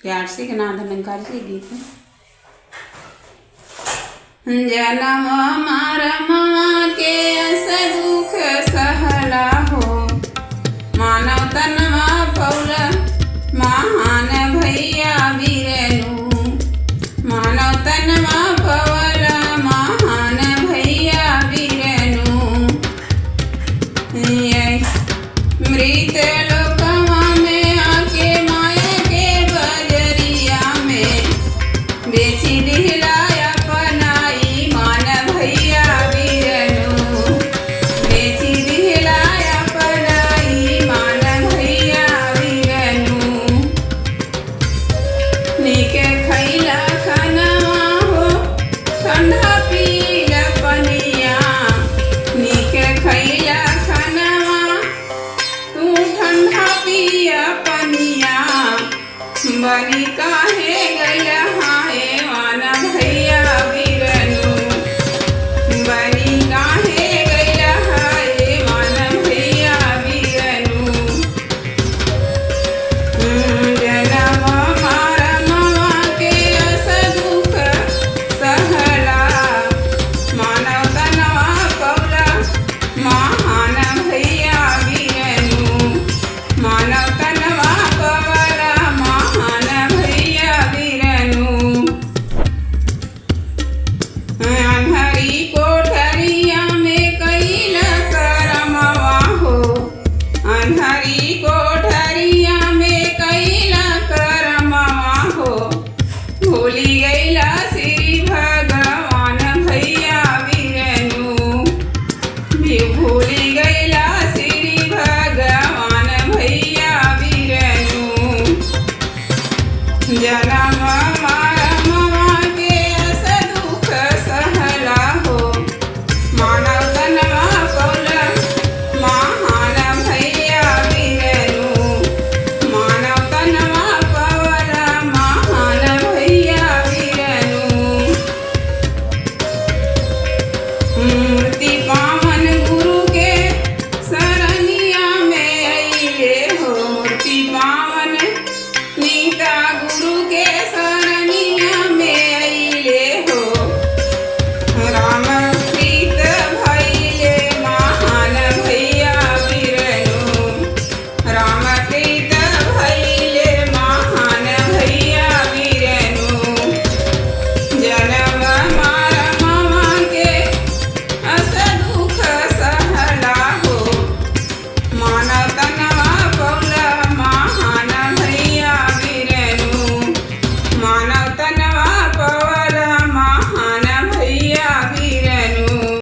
प्यार से नाद अलंकार से गीत जन्म मरमवा के अस दुख सहला हो मानव तनवा पौल महान भैया वीरनु मानव तनवा पवल महान भैया वीरनु मृत लोकवा में आके माया के बजरिया में बेची दिहलाया पनाई मान भैया वीरनु बेची दिहलाया पनाई मान भैया वीरनु नीके खैला खनवा हो ठंडा पीला पनिया नीके खैला खनवा तू ठंडा पिया पनिया बनी काहे गैला हाय माना भैया वीरनु बनी काहे गैला हाय माना भैया वीरनु जन्म मरमवा के अस दुख सहला मानव तनवा पौला महान भैया वीरनु मानव तनवा पवला महान भैया वीरनु अंधारी कोठरिया में कैल करमवा हो अंधारी कोठरिया में कैल करमवा हो भूली गैला श्री भगवान भैया वीरनु भी भूली गैला श्री भगवान भैया वीरनु जन्म